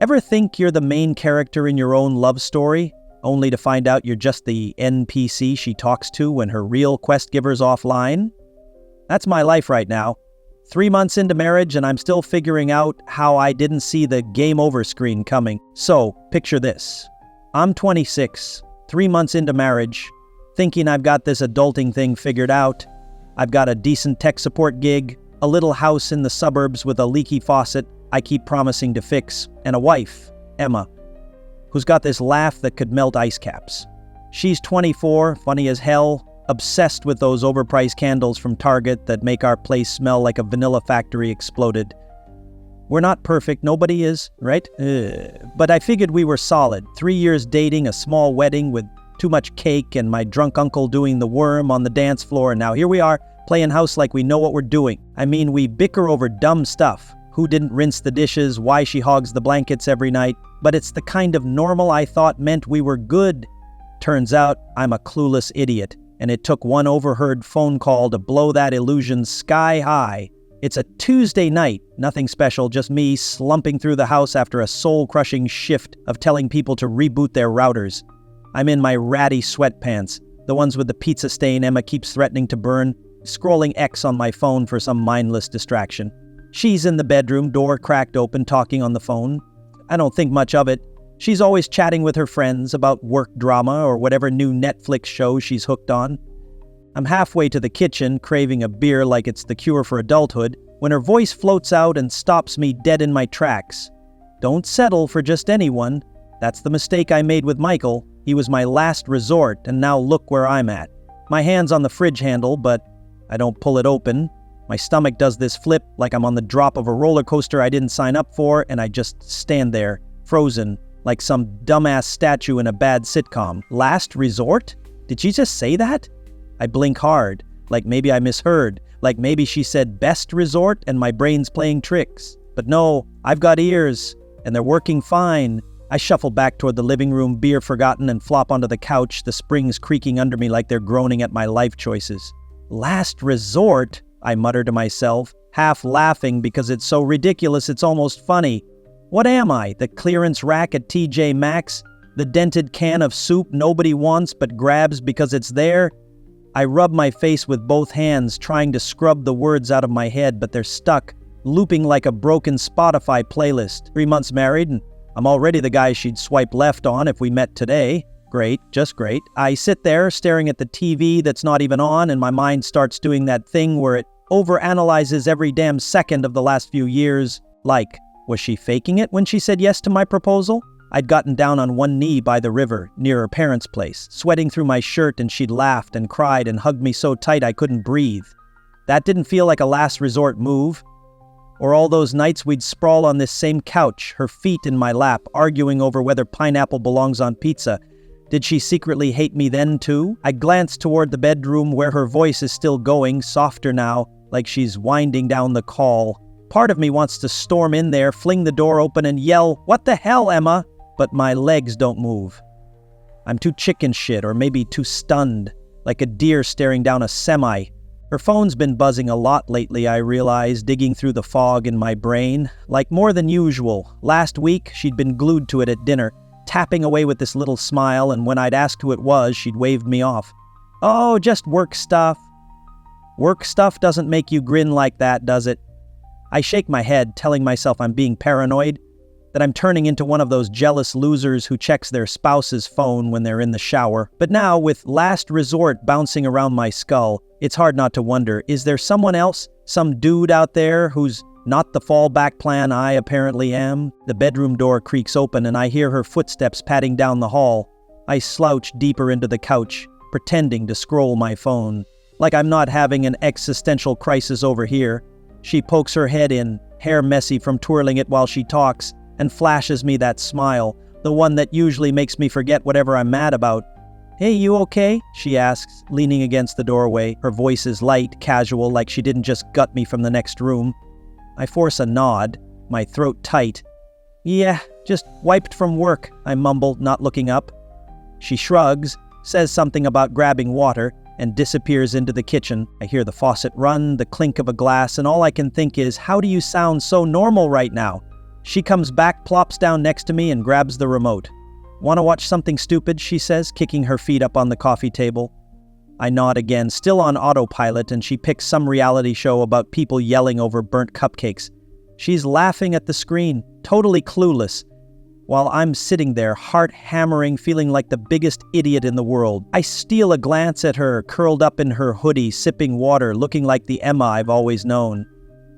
Ever think you're the main character in your own love story, only to find out you're just the NPC she talks to when her real quest giver's offline? That's my life right now. 3 months into marriage and I'm still figuring out how I didn't see the game over screen coming. So, picture this. I'm 26, 3 months into marriage, thinking I've got this adulting thing figured out. I've got a decent tech support gig, a little house in the suburbs with a leaky faucet I keep promising to fix, and a wife, Emma, who's got this laugh that could melt ice caps. She's 24, funny as hell, obsessed with those overpriced candles from Target that make our place smell like a vanilla factory exploded. We're not perfect, nobody is, right? But I figured we were solid. 3 years dating, a small wedding with too much cake, and my drunk uncle doing the worm on the dance floor, and now here we are, playing house like we know what we're doing. I mean, we bicker over dumb stuff. Who didn't rinse the dishes, why she hogs the blankets every night, but it's the kind of normal I thought meant we were good. Turns out I'm a clueless idiot, and it took one overheard phone call to blow that illusion sky high. It's a Tuesday night, nothing special, just me slumping through the house after a soul-crushing shift of telling people to reboot their routers. I'm in my ratty sweatpants, the ones with the pizza stain Emma keeps threatening to burn, scrolling X on my phone for some mindless distraction. She's in the bedroom, door cracked open, talking on the phone. I don't think much of it. She's always chatting with her friends about work drama or whatever new Netflix show she's hooked on. I'm halfway to the kitchen, craving a beer like it's the cure for adulthood, when her voice floats out and stops me dead in my tracks. Don't settle for just anyone. That's the mistake I made with Michael. He was my last resort, and now look where I'm at. My hand's on the fridge handle, but I don't pull it open. My stomach does this flip like I'm on the drop of a roller coaster I didn't sign up for, and I just stand there, frozen, like some dumbass statue in a bad sitcom. Last resort? Did she just say that? I blink hard, like maybe I misheard, like maybe she said best resort and my brain's playing tricks. But no, I've got ears, and they're working fine. I shuffle back toward the living room, beer forgotten, and flop onto the couch, the springs creaking under me like they're groaning at my life choices. Last resort? I mutter to myself, half laughing because it's so ridiculous it's almost funny. What am I, the clearance rack at TJ Maxx? The dented can of soup nobody wants but grabs because it's there? I rub my face with both hands, trying to scrub the words out of my head, but they're stuck, looping like a broken Spotify playlist. 3 months married, and I'm already the guy she'd swipe left on if we met today. Great, just great. I sit there staring at the TV that's not even on, and my mind starts doing that thing where it overanalyzes every damn second of the last few years. Like, was she faking it when she said yes to my proposal? I'd gotten down on one knee by the river, near her parents' place, sweating through my shirt, and she'd laughed and cried and hugged me so tight I couldn't breathe. That didn't feel like a last resort move. Or all those nights we'd sprawl on this same couch, her feet in my lap, arguing over whether pineapple belongs on pizza. Did she secretly hate me then, too? I glanced toward the bedroom where her voice is still going, softer now, like she's winding down the call. Part of me wants to storm in there, fling the door open, and yell, "What the hell, Emma?" But my legs don't move. I'm too chicken shit, or maybe too stunned, like a deer staring down a semi. Her phone's been buzzing a lot lately, I realize, digging through the fog in my brain. Like more than usual. Last week, she'd been glued to it at dinner, tapping away with this little smile, and when I'd asked who it was, she'd waved me off. "Oh, just work stuff." Work stuff doesn't make you grin like that, does it? I shake my head, telling myself I'm being paranoid, that I'm turning into one of those jealous losers who checks their spouse's phone when they're in the shower. But now, with last resort bouncing around my skull, it's hard not to wonder, is there someone else, some dude out there who's not the fallback plan I apparently am? The bedroom door creaks open and I hear her footsteps padding down the hall. I slouch deeper into the couch, pretending to scroll my phone. Like I'm not having an existential crisis over here. She pokes her head in, hair messy from twirling it while she talks, and flashes me that smile, the one that usually makes me forget whatever I'm mad about. "Hey, you okay?" she asks, leaning against the doorway. Her voice is light, casual, like she didn't just gut me from the next room. I force a nod, my throat tight. "Yeah, just wiped from work," I mumble, not looking up. She shrugs, says something about grabbing water, and disappears into the kitchen. I hear the faucet run, the clink of a glass, and all I can think is, how do you sound so normal right now? She comes back, plops down next to me, and grabs the remote. "Want to watch something stupid?" she says, kicking her feet up on the coffee table. I nod again, still on autopilot, and she picks some reality show about people yelling over burnt cupcakes. She's laughing at the screen, totally clueless, while I'm sitting there, heart hammering, feeling like the biggest idiot in the world. I steal a glance at her, curled up in her hoodie, sipping water, looking like the Emma I've always known.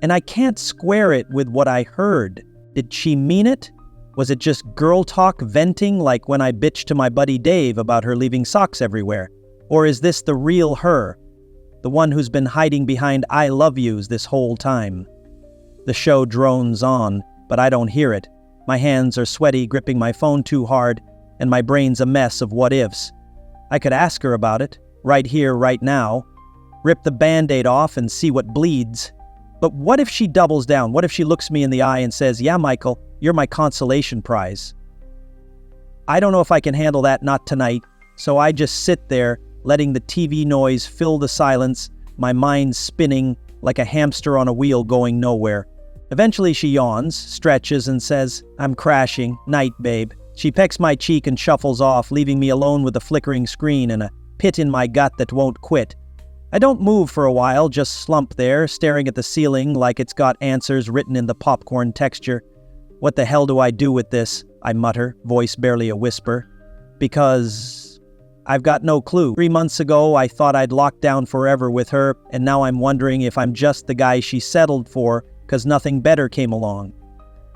And I can't square it with what I heard. Did she mean it? Was it just girl talk, venting, like when I bitched to my buddy Dave about her leaving socks everywhere? Or is this the real her? The one who's been hiding behind "I love yous" this whole time? The show drones on, but I don't hear it. My hands are sweaty, gripping my phone too hard, and my brain's a mess of what-ifs. I could ask her about it, right here, right now. Rip the Band-Aid off and see what bleeds. But what if she doubles down? What if she looks me in the eye and says, "Yeah, Michael, you're my consolation prize"? I don't know if I can handle that, not tonight, so I just sit there, letting the TV noise fill the silence, my mind spinning like a hamster on a wheel going nowhere. Eventually she yawns, stretches, and says, "I'm crashing. Night, babe." She pecks my cheek and shuffles off, leaving me alone with a flickering screen and a pit in my gut that won't quit. I don't move for a while, just slump there, staring at the ceiling like it's got answers written in the popcorn texture. What the hell do I do with this? I mutter, voice barely a whisper. Because I've got no clue. 3 months ago, I thought I'd locked down forever with her, and now I'm wondering if I'm just the guy she settled for because nothing better came along.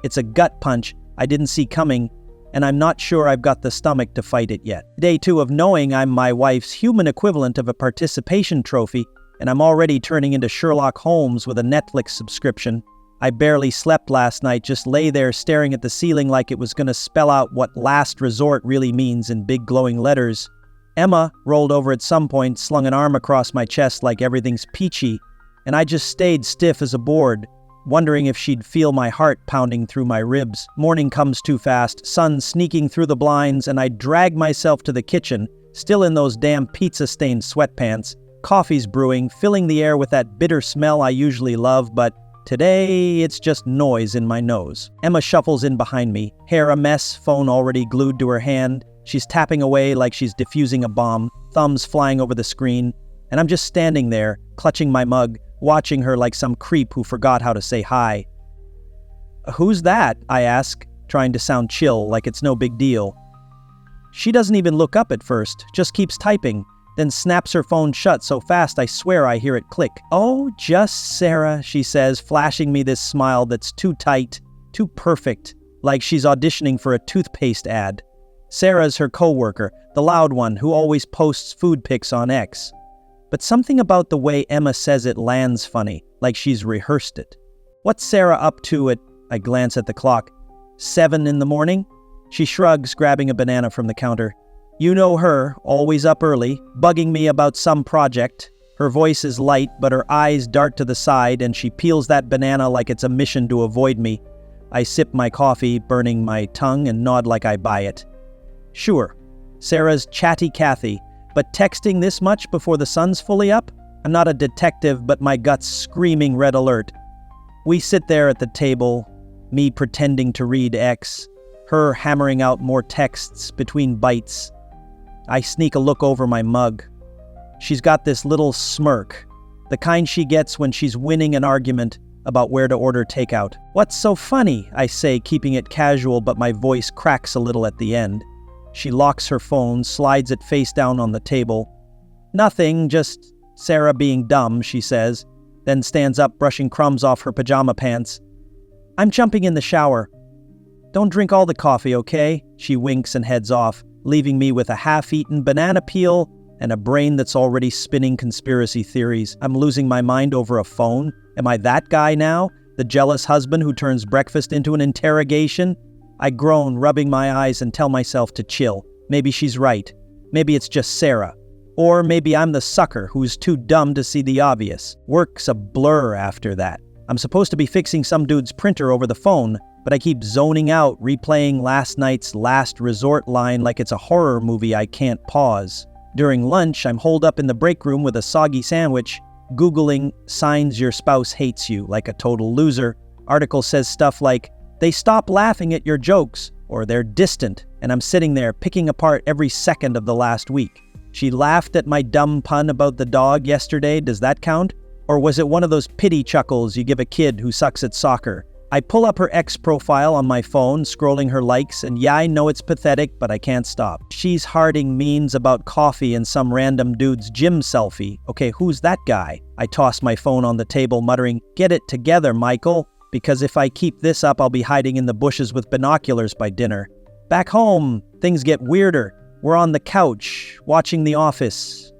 It's a gut punch I didn't see coming, and I'm not sure I've got the stomach to fight it yet. Day 2 of knowing I'm my wife's human equivalent of a participation trophy, and I'm already turning into Sherlock Holmes with a Netflix subscription. I barely slept last night, just lay there staring at the ceiling like it was going to spell out what last resort really means in big glowing letters. Emma rolled over at some point, slung an arm across my chest like everything's peachy, and I just stayed stiff as a board, wondering if she'd feel my heart pounding through my ribs. Morning comes too fast, sun sneaking through the blinds, and I drag myself to the kitchen, still in those damn pizza-stained sweatpants. Coffee's brewing, filling the air with that bitter smell I usually love, but today it's just noise in my nose. Emma shuffles in behind me, hair a mess, phone already glued to her hand. She's tapping away like she's defusing a bomb, thumbs flying over the screen, and I'm just standing there, clutching my mug, watching her like some creep who forgot how to say hi. "Who's that?" I ask, trying to sound chill, like it's no big deal. She doesn't even look up at first, just keeps typing, then snaps her phone shut so fast I swear I hear it click. "Oh, just Sarah," she says, flashing me this smile that's too tight, too perfect, like she's auditioning for a toothpaste ad. Sarah's her coworker, the loud one who always posts food pics on X. But something about the way Emma says it lands funny, like she's rehearsed it. "What's Sarah up to at," I glance at the clock, 7 in the morning? She shrugs, grabbing a banana from the counter. "You know her, always up early, bugging me about some project." Her voice is light, but her eyes dart to the side, and she peels that banana like it's a mission to avoid me. I sip my coffee, burning my tongue, and nod like I buy it. Sure, Sarah's chatty Cathy, but texting this much before the sun's fully up? I'm not a detective, but my gut's screaming red alert. We sit there at the table, me pretending to read X, her hammering out more texts between bites. I sneak a look over my mug. She's got this little smirk, the kind she gets when she's winning an argument about where to order takeout. "What's so funny?" I say, keeping it casual, but my voice cracks a little at the end. She locks her phone, slides it face down on the table. "Nothing, just Sarah being dumb," she says, then stands up, brushing crumbs off her pajama pants. "I'm jumping in the shower." "Don't drink all the coffee, okay?" She winks and heads off, leaving me with a half-eaten banana peel and a brain that's already spinning conspiracy theories. I'm losing my mind over a phone. Am I that guy now? The jealous husband who turns breakfast into an interrogation? I groan, rubbing my eyes, and tell myself to chill. Maybe she's right. Maybe it's just Sarah. Or maybe I'm the sucker who's too dumb to see the obvious. Work's a blur after that. I'm supposed to be fixing some dude's printer over the phone, but I keep zoning out, replaying last night's last resort line like it's a horror movie I can't pause. During lunch, I'm holed up in the break room with a soggy sandwich, Googling "signs your spouse hates you" like a total loser. Article says stuff like, They stop laughing at your jokes, or they're distant, and I'm sitting there picking apart every second of the last week. She laughed at my dumb pun about the dog yesterday, does that count? Or was it one of those pity chuckles you give a kid who sucks at soccer? I pull up her ex profile on my phone, scrolling her likes, and yeah, I know it's pathetic, but I can't stop. She's hearting memes about coffee and some random dude's gym selfie. Okay, who's that guy? I toss my phone on the table, muttering, "Get it together, Michael, because if I keep this up, I'll be hiding in the bushes with binoculars by dinner." Back home, things get weirder. We're on the couch, watching The Office.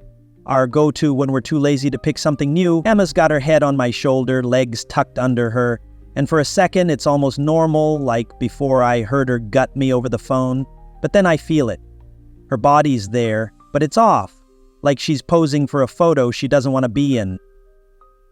Our go-to when we're too lazy to pick something new. Emma's got her head on my shoulder, legs tucked under her. And for a second, it's almost normal, like before I heard her gut me over the phone. But then I feel it. Her body's there, but it's off, like she's posing for a photo she doesn't want to be in.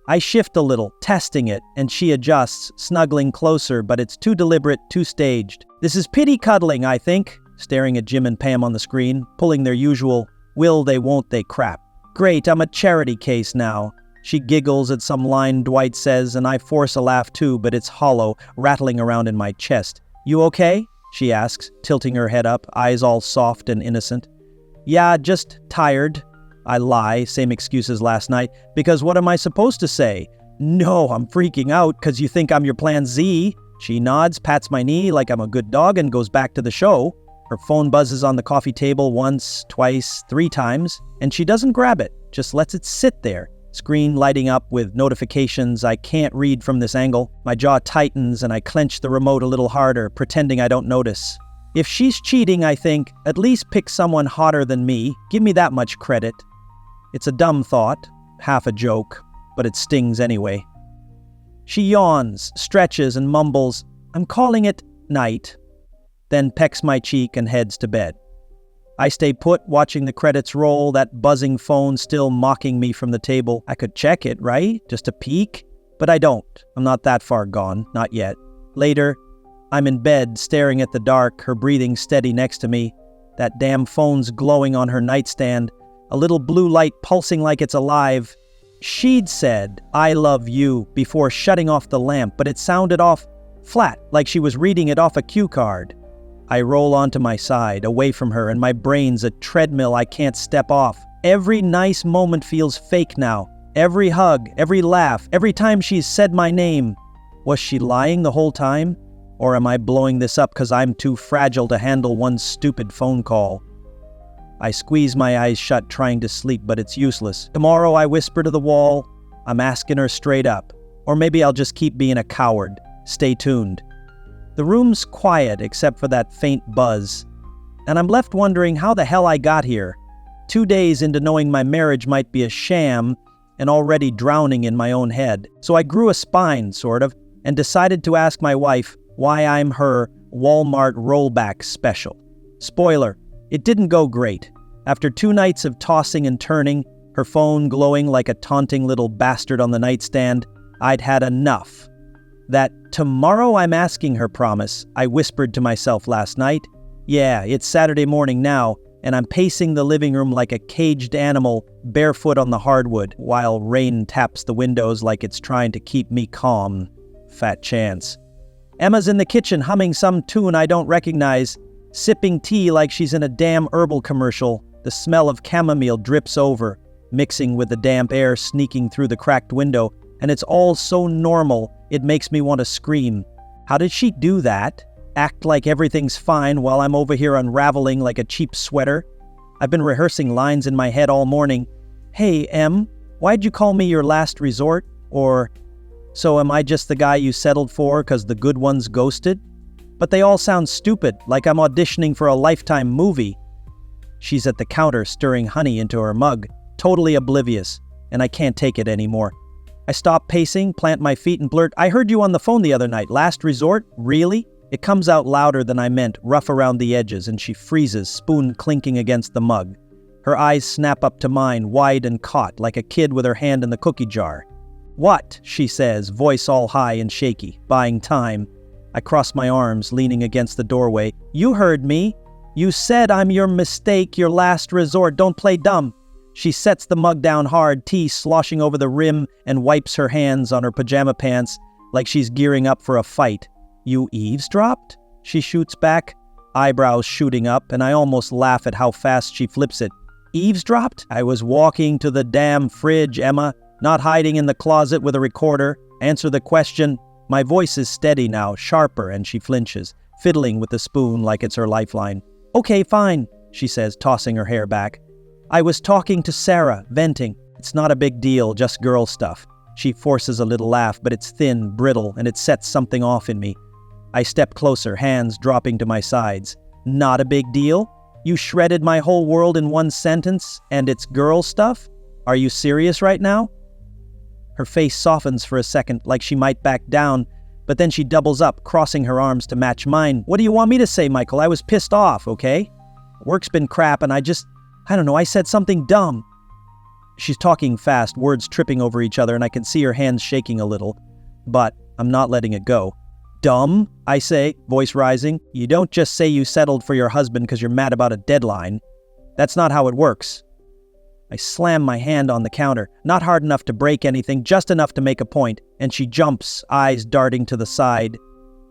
I shift a little, testing it, and she adjusts, snuggling closer, but it's too deliberate, too staged. This is pity cuddling, I think, staring at Jim and Pam on the screen, pulling their usual will they, won't they crap. Great, I'm a charity case now. She giggles at some line Dwight says, and I force a laugh too, but it's hollow, rattling around in my chest. "You okay?" she asks, tilting her head up, eyes all soft and innocent. "Yeah, just tired." I lie, same excuse as last night, because what am I supposed to say? "No, I'm freaking out because you think I'm your plan Z." She nods, pats my knee like I'm a good dog, and goes back to the show. Her phone buzzes on the coffee table once, twice, 3 times, and she doesn't grab it, just lets it sit there. Screen lighting up with notifications I can't read from this angle. My jaw tightens and I clench the remote a little harder, pretending I don't notice. If she's cheating, I think, at least pick someone hotter than me. Give me that much credit. It's a dumb thought, half a joke, but it stings anyway. She yawns, stretches, and mumbles, "I'm calling it night," then pecks my cheek and heads to bed. I stay put, watching the credits roll, that buzzing phone still mocking me from the table. I could check it, right? Just a peek? But I don't. I'm not that far gone. Not yet. Later, I'm in bed, staring at the dark, her breathing steady next to me. That damn phone's glowing on her nightstand, a little blue light pulsing like it's alive. She'd said, "I love you," before shutting off the lamp, but it sounded off flat, like she was reading it off a cue card. I roll onto my side, away from her, and my brain's a treadmill I can't step off. Every nice moment feels fake now. Every hug, every laugh, every time she's said my name. Was she lying the whole time? Or am I blowing this up because I'm too fragile to handle one stupid phone call? I squeeze my eyes shut, trying to sleep, but it's useless. Tomorrow, I whisper to the wall, I'm asking her straight up. Or maybe I'll just keep being a coward. Stay tuned. The room's quiet except for that faint buzz, and I'm left wondering how the hell I got here. 2 days into knowing my marriage might be a sham and already drowning in my own head. So I grew a spine, sort of, and decided to ask my wife why I'm her Walmart rollback special. Spoiler, it didn't go great. After 2 nights of tossing and turning, her phone glowing like a taunting little bastard on the nightstand, I'd had enough. That tomorrow I'm asking her promise, I whispered to myself last night. Yeah, it's Saturday morning now, and I'm pacing the living room like a caged animal, barefoot on the hardwood, while rain taps the windows like it's trying to keep me calm. Fat chance. Emma's in the kitchen humming some tune I don't recognize, sipping tea like she's in a damn herbal commercial. The smell of chamomile drips over, mixing with the damp air sneaking through the cracked window, and it's all so normal, it makes me want to scream. How did she do that? Act like everything's fine while I'm over here unraveling like a cheap sweater? I've been rehearsing lines in my head all morning. "Hey, Em, why'd you call me your last resort?" Or, "So am I just the guy you settled for because the good ones ghosted?" But they all sound stupid, like I'm auditioning for a Lifetime movie. She's at the counter stirring honey into her mug, totally oblivious, and I can't take it anymore. I stop pacing, plant my feet, and blurt, "I heard you on the phone the other night. Last resort? Really?" It comes out louder than I meant, rough around the edges, and she freezes, spoon clinking against the mug. Her eyes snap up to mine, wide and caught, like a kid with her hand in the cookie jar. "What?" she says, voice all high and shaky, buying time. I cross my arms, leaning against the doorway. "You heard me. You said I'm your mistake, your last resort. Don't play dumb." She sets the mug down hard, tea sloshing over the rim, and wipes her hands on her pajama pants like she's gearing up for a fight. You eavesdropped? She shoots back, eyebrows shooting up, and I almost laugh at how fast she flips it. Eavesdropped? I was walking to the damn fridge, Emma, not hiding in the closet with a recorder. Answer the question. My voice is steady now, sharper, and she flinches, fiddling with the spoon like it's her lifeline. Okay, fine, she says, tossing her hair back. I was talking to Sarah, venting. It's not a big deal, just girl stuff. She forces a little laugh, but it's thin, brittle, and it sets something off in me. I step closer, hands dropping to my sides. Not a big deal? You shredded my whole world in one sentence, and it's girl stuff? Are you serious right now? Her face softens for a second, like she might back down, but then she doubles up, crossing her arms to match mine. What do you want me to say, Michael? I was pissed off, okay? Work's been crap, and I don't know, I said something dumb. She's talking fast, words tripping over each other, and I can see her hands shaking a little. But I'm not letting it go. Dumb, I say, voice rising. You don't just say you settled for your husband because you're mad about a deadline. That's not how it works. I slam my hand on the counter, not hard enough to break anything, just enough to make a point, and she jumps, eyes darting to the side.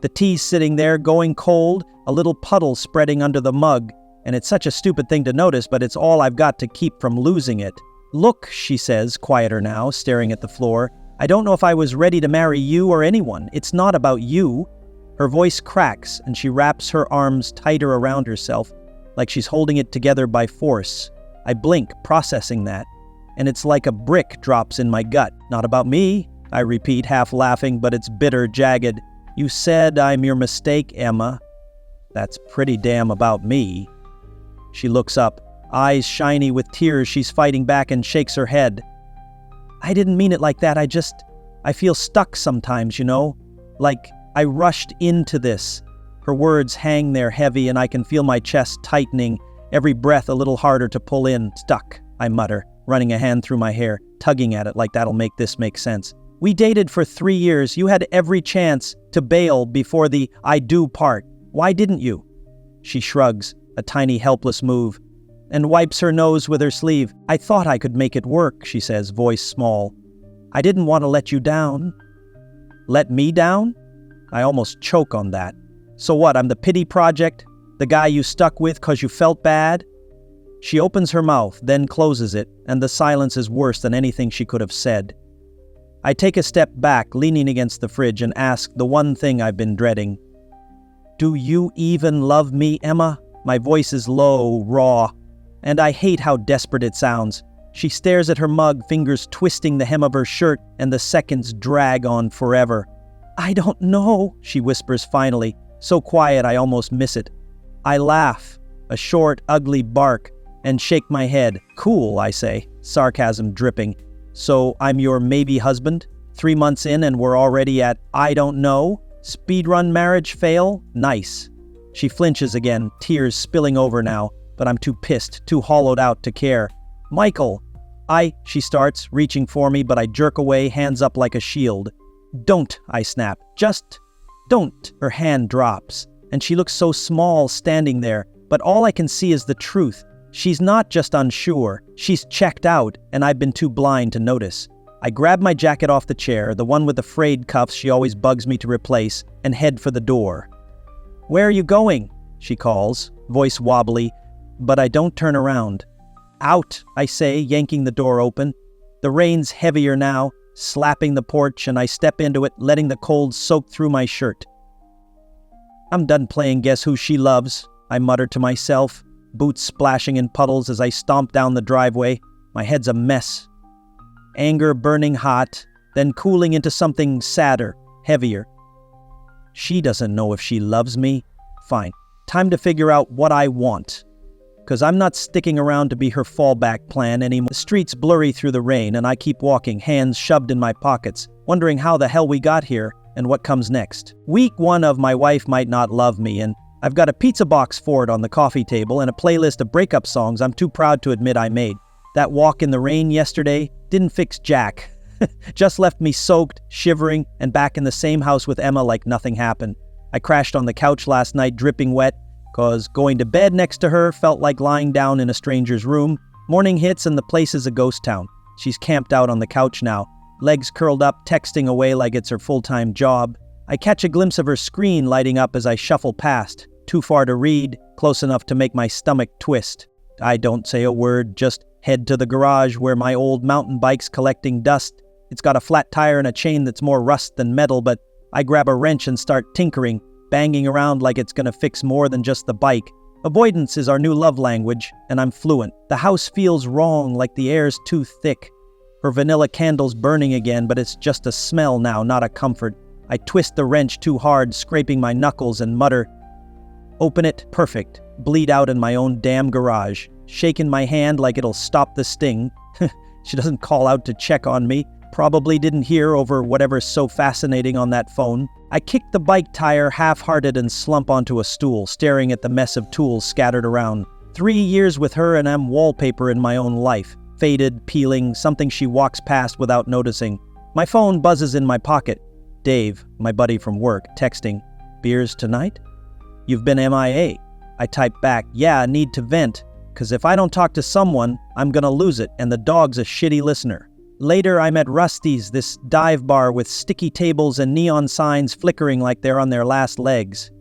The tea's sitting there, going cold, a little puddle spreading under the mug, and it's such a stupid thing to notice, but it's all I've got to keep from losing it. Look, she says, quieter now, staring at the floor. I don't know if I was ready to marry you or anyone. It's not about you. Her voice cracks, and she wraps her arms tighter around herself, like she's holding it together by force. I blink, processing that, and it's like a brick drops in my gut. Not about me, I repeat, half laughing, but it's bitter, jagged. You said I'm your mistake, Emma. That's pretty damn about me. She looks up, eyes shiny with tears. She's fighting back and shakes her head. I didn't mean it like that. I feel stuck sometimes, you know? Like I rushed into this. Her words hang there heavy, and I can feel my chest tightening, every breath a little harder to pull in. Stuck, I mutter, running a hand through my hair, tugging at it like that'll make this make sense. We dated for 3 years. You had every chance to bail before the I do part. Why didn't you? She shrugs, a tiny helpless move, and wipes her nose with her sleeve. I thought I could make it work, she says, voice small. I didn't want to let you down. Let me down? I almost choke on that. So what, I'm the pity project? The guy you stuck with 'cause you felt bad? She opens her mouth, then closes it, and the silence is worse than anything she could have said. I take a step back, leaning against the fridge, and ask the one thing I've been dreading. Do you even love me, Emma? My voice is low, raw, and I hate how desperate it sounds. She stares at her mug, fingers twisting the hem of her shirt, and the seconds drag on forever. I don't know, she whispers finally, so quiet I almost miss it. I laugh, a short, ugly bark, and shake my head. Cool, I say, sarcasm dripping. So I'm your maybe husband? 3 months in and we're already at I don't know? Speedrun marriage fail? Nice. She flinches again, tears spilling over now, but I'm too pissed, too hollowed out to care. Michael, she starts, reaching for me, but I jerk away, hands up like a shield. Don't, I snap. Just don't. Her hand drops, and she looks so small standing there, but all I can see is the truth. She's not just unsure, she's checked out, and I've been too blind to notice. I grab my jacket off the chair, the one with the frayed cuffs she always bugs me to replace, and head for the door. Where are you going? She calls, voice wobbly, but I don't turn around. Out, I say, yanking the door open. The rain's heavier now, slapping the porch, and I step into it, letting the cold soak through my shirt. I'm done playing Guess Who She Loves, I mutter to myself, boots splashing in puddles as I stomp down the driveway. My head's a mess. Anger burning hot, then cooling into something sadder, heavier. She doesn't know if she loves me. Fine. Time to figure out what I want. 'Cause I'm not sticking around to be her fallback plan anymore. The street's blurry through the rain, and I keep walking, hands shoved in my pockets, wondering how the hell we got here and what comes next. Week 1 of My Wife Might Not Love Me, and I've got a pizza box for it on the coffee table and a playlist of breakup songs I'm too proud to admit I made. That walk in the rain yesterday didn't fix jack. Just left me soaked, shivering, and back in the same house with Emma like nothing happened. I crashed on the couch last night, dripping wet, 'cause going to bed next to her felt like lying down in a stranger's room. Morning hits and the place is a ghost town. She's camped out on the couch now, legs curled up, texting away like it's her full-time job. I catch a glimpse of her screen lighting up as I shuffle past, too far to read, close enough to make my stomach twist. I don't say a word, just head to the garage where my old mountain bike's collecting dust. It's got a flat tire and a chain that's more rust than metal, but I grab a wrench and start tinkering, banging around like it's gonna fix more than just the bike. Avoidance is our new love language, and I'm fluent. The house feels wrong, like the air's too thick. Her vanilla candle's burning again, but it's just a smell now, not a comfort. I twist the wrench too hard, scraping my knuckles, and mutter, "Open it, perfect." Bleed out in my own damn garage, shaking my hand like it'll stop the sting. She doesn't call out to check on me. Probably didn't hear over whatever's so fascinating on that phone. I kick the bike tire half-hearted and slump onto a stool, staring at the mess of tools scattered around. 3 years with her and I'm wallpaper in my own life. Faded, peeling, something she walks past without noticing. My phone buzzes in my pocket. Dave, my buddy from work, texting. "Beers tonight? You've been MIA." I type back, "Yeah, need to vent, 'cause if I don't talk to someone, I'm gonna lose it, and the dog's a shitty listener." Later, I'm at Rusty's, this dive bar with sticky tables and neon signs flickering like they're on their last legs.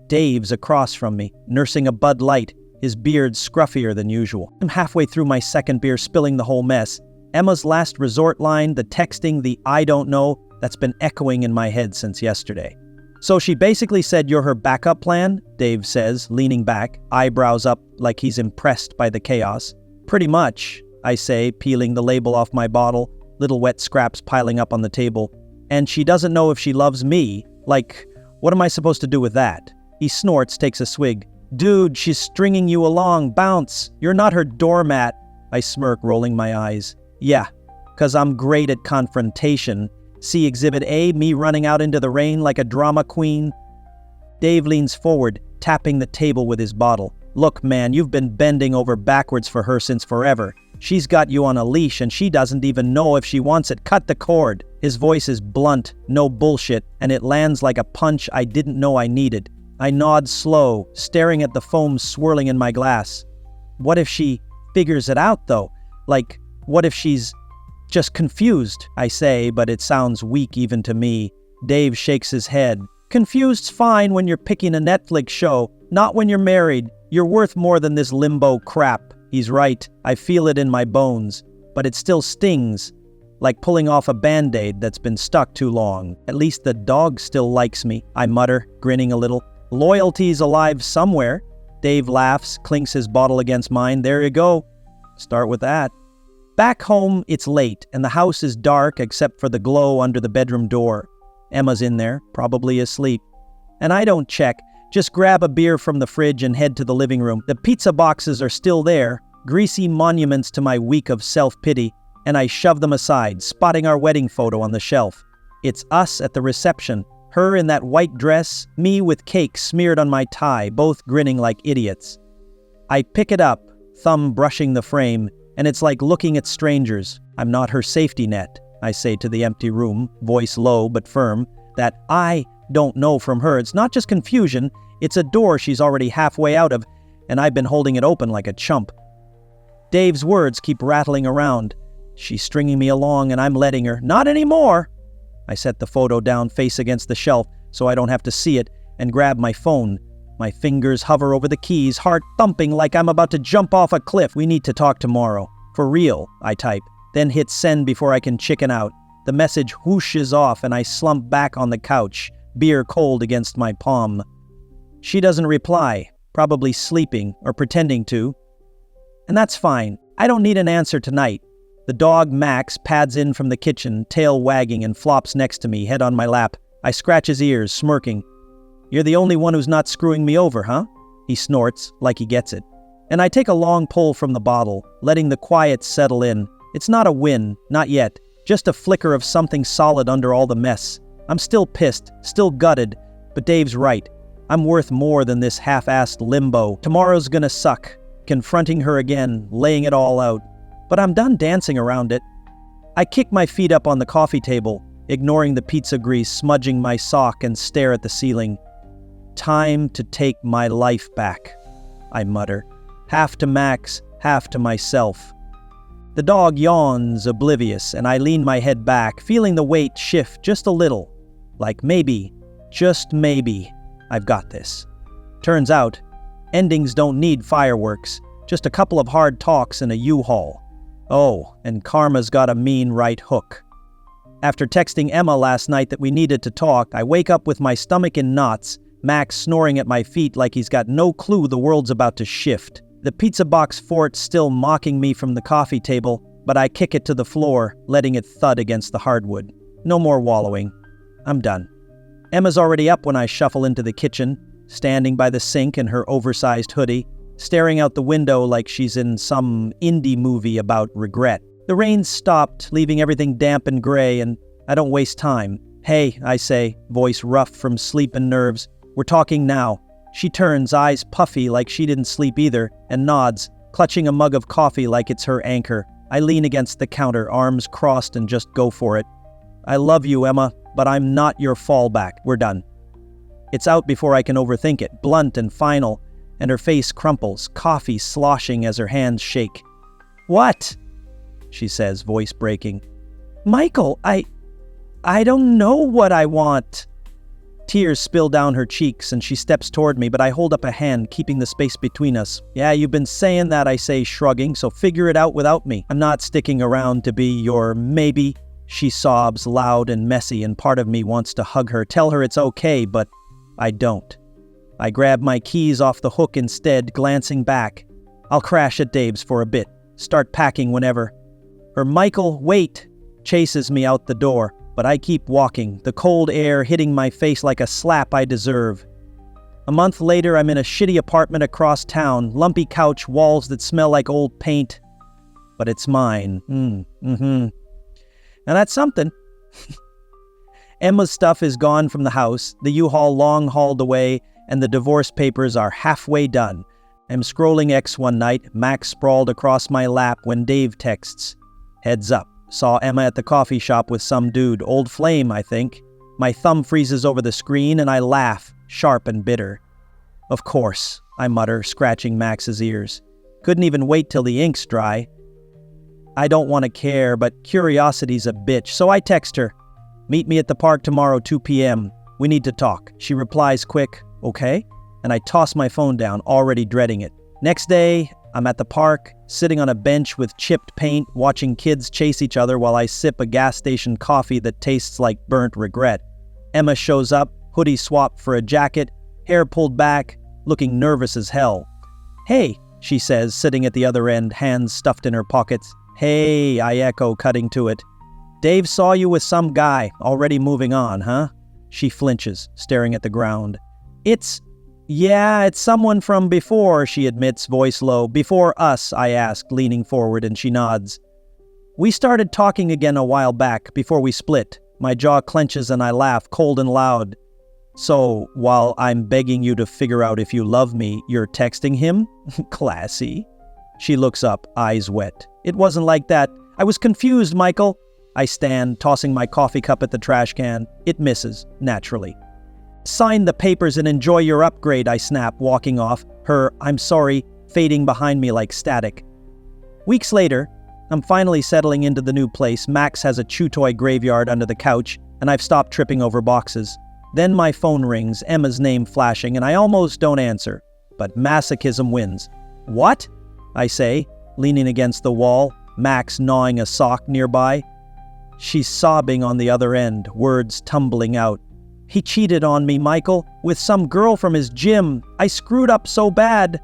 Dave's across from me, nursing a Bud Light, his beard scruffier than usual. I'm halfway through my second beer, spilling the whole mess. Emma's last resort line, the texting, the "I don't know," that's been echoing in my head since yesterday. "So she basically said you're her backup plan?" Dave says, leaning back, eyebrows up like he's impressed by the chaos. "Pretty much," I say, peeling the label off my bottle, little wet scraps piling up on the table. "And she doesn't know if she loves me. Like, what am I supposed to do with that?" He snorts, takes a swig. "Dude, she's stringing you along. Bounce. You're not her doormat." I smirk, rolling my eyes. "Yeah, 'cause I'm great at confrontation. See Exhibit A, me running out into the rain like a drama queen?" Dave leans forward, tapping the table with his bottle. "Look, man, you've been bending over backwards for her since forever. She's got you on a leash and she doesn't even know if she wants it. Cut the cord." His voice is blunt, no bullshit, and it lands like a punch I didn't know I needed. I nod slow, staring at the foam swirling in my glass. What if she figures it out, though? Like, what if she's just confused? I say, but it sounds weak even to me. Dave shakes his head. "Confused's fine when you're picking a Netflix show, not when you're married. You're worth more than this limbo crap." He's right. I feel it in my bones, but it still stings, like pulling off a Band-Aid that's been stuck too long. "At least the dog still likes me," I mutter, grinning a little. "Loyalty's alive somewhere." Dave laughs, clinks his bottle against mine. "There you go. Start with that." Back home, it's late, and the house is dark except for the glow under the bedroom door. Emma's in there, probably asleep. And I don't check. Just grab a beer from the fridge and head to the living room. The pizza boxes are still there, greasy monuments to my week of self-pity, and I shove them aside, spotting our wedding photo on the shelf. It's us at the reception, her in that white dress, me with cake smeared on my tie, both grinning like idiots. I pick it up, thumb brushing the frame, and it's like looking at strangers. I'm not her safety net, I say to the empty room, voice low but firm, that I don't know from her. It's not just confusion, it's a door she's already halfway out of, and I've been holding it open like a chump. Dave's words keep rattling around. She's stringing me along and I'm letting her. Not anymore! I set the photo down face against the shelf so I don't have to see it and grab my phone. My fingers hover over the keys, heart thumping like I'm about to jump off a cliff. "We need to talk tomorrow. For real," I type, then hit send before I can chicken out. The message whooshes off and I slump back on the couch, beer cold against my palm. She doesn't reply, probably sleeping or pretending to. And that's fine. I don't need an answer tonight. The dog Max pads in from the kitchen, tail wagging, and flops next to me, head on my lap. I scratch his ears, smirking. "You're the only one who's not screwing me over, huh?" He snorts, like he gets it. And I take a long pull from the bottle, letting the quiet settle in. It's not a win, not yet. Just a flicker of something solid under all the mess. I'm still pissed, still gutted, but Dave's right. I'm worth more than this half-assed limbo. Tomorrow's gonna suck. Confronting her again, laying it all out. But I'm done dancing around it. I kick my feet up on the coffee table, ignoring the pizza grease smudging my sock, and stare at the ceiling. "Time to take my life back," I mutter. Half to Max, half to myself. The dog yawns, oblivious, and I lean my head back, feeling the weight shift just a little. Like maybe just maybe, I've got this. Turns out, endings don't need fireworks, just a couple of hard talks in a U-Haul. Oh, and karma's got a mean right hook. After texting Emma last night that we needed to talk, I wake up with my stomach in knots, Max snoring at my feet like he's got no clue the world's about to shift. The pizza box fort still mocking me from the coffee table, but I kick it to the floor, letting it thud against the hardwood. No more wallowing. I'm done. Emma's already up when I shuffle into the kitchen, standing by the sink in her oversized hoodie, staring out the window like she's in some indie movie about regret. The rain stopped, leaving everything damp and gray, and I don't waste time. Hey, I say, voice rough from sleep and nerves. We're talking now. She turns, eyes puffy like she didn't sleep either, and nods, clutching a mug of coffee like it's her anchor. I lean against the counter, arms crossed, and just go for it. I love you, Emma, but I'm not your fallback. We're done. It's out before I can overthink it, blunt and final, and her face crumples, coffee sloshing as her hands shake. What? She says, voice breaking. Michael, I don't know what I want. Tears spill down her cheeks and she steps toward me, but I hold up a hand, keeping the space between us. Yeah, you've been saying that, I say, shrugging, so figure it out without me. I'm not sticking around to be your maybe. She sobs loud and messy, and part of me wants to hug her, tell her it's okay, but I don't. I grab my keys off the hook instead, glancing back. I'll crash at Dave's for a bit, start packing whenever. Her Michael, wait, chases me out the door, but I keep walking, the cold air hitting my face like a slap I deserve. A month later, I'm in a shitty apartment across town, lumpy couch, walls that smell like old paint. But it's mine. Now that's something. Emma's stuff is gone from the house, the U-Haul long hauled away, and the divorce papers are halfway done. I'm scrolling X one night, Max sprawled across my lap when Dave texts. Heads up. Saw Emma at the coffee shop with some dude, old flame, I think. My thumb freezes over the screen and I laugh, sharp and bitter. Of course, I mutter, scratching Max's ears. Couldn't even wait till the ink's dry. I don't want to care, but curiosity's a bitch, so I text her. Meet me at the park tomorrow, 2 p.m. We need to talk. She replies quick, okay? And I toss my phone down, already dreading it. Next day, I'm at the park, sitting on a bench with chipped paint, watching kids chase each other while I sip a gas station coffee that tastes like burnt regret. Emma shows up, hoodie swapped for a jacket, hair pulled back, looking nervous as hell. Hey, she says, sitting at the other end, hands stuffed in her pockets. Hey, I echo, cutting to it. Dave saw you with some guy, already moving on, huh? She flinches, staring at the ground. Yeah, it's someone from before, she admits, voice low. Before us, I ask, leaning forward, and she nods. We started talking again a while back, before we split. My jaw clenches and I laugh, cold and loud. So, while I'm begging you to figure out if you love me, you're texting him? Classy. She looks up, eyes wet. It wasn't like that. I was confused, Michael. I stand, tossing my coffee cup at the trash can. It misses, naturally. Sign the papers and enjoy your upgrade, I snap, walking off, her "I'm sorry" fading behind me like static. Weeks later, I'm finally settling into the new place. Max has a chew toy graveyard under the couch, and I've stopped tripping over boxes. Then my phone rings, Emma's name flashing, and I almost don't answer. But masochism wins. What? I say, leaning against the wall, Max gnawing a sock nearby. She's sobbing on the other end, words tumbling out. He cheated on me, Michael, with some girl from his gym. I screwed up so bad.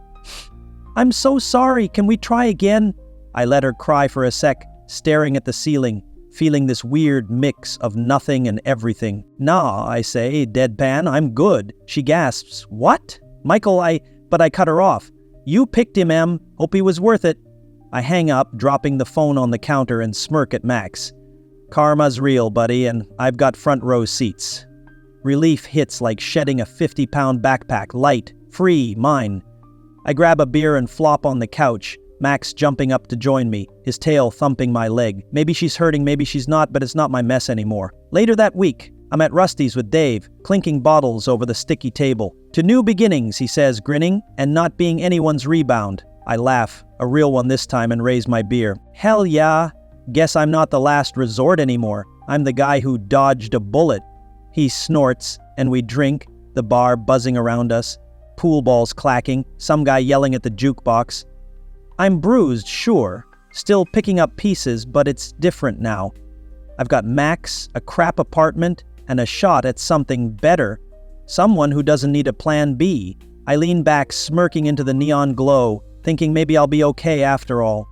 I'm so sorry. Can we try again? I let her cry for a sec, staring at the ceiling, feeling this weird mix of nothing and everything. Nah, I say, deadpan, I'm good. She gasps. What? Michael, But I cut her off. You picked him, Em. Hope he was worth it. I hang up, dropping the phone on the counter and smirk at Max. Karma's real, buddy, and I've got front row seats. Relief hits like shedding a 50-pound backpack, light, free, mine. I grab a beer and flop on the couch, Max jumping up to join me, his tail thumping my leg. Maybe she's hurting, maybe she's not, but it's not my mess anymore. Later that week, I'm at Rusty's with Dave, clinking bottles over the sticky table. To new beginnings, he says, grinning, and not being anyone's rebound. I laugh, a real one this time, and raise my beer. Hell yeah! Guess I'm not the last resort anymore. I'm the guy who dodged a bullet. He snorts, and we drink, the bar buzzing around us, pool balls clacking, some guy yelling at the jukebox. I'm bruised, sure, still picking up pieces, but it's different now. I've got Max, a crap apartment, and a shot at something better. Someone who doesn't need a plan B. I lean back, smirking into the neon glow, thinking maybe I'll be okay after all.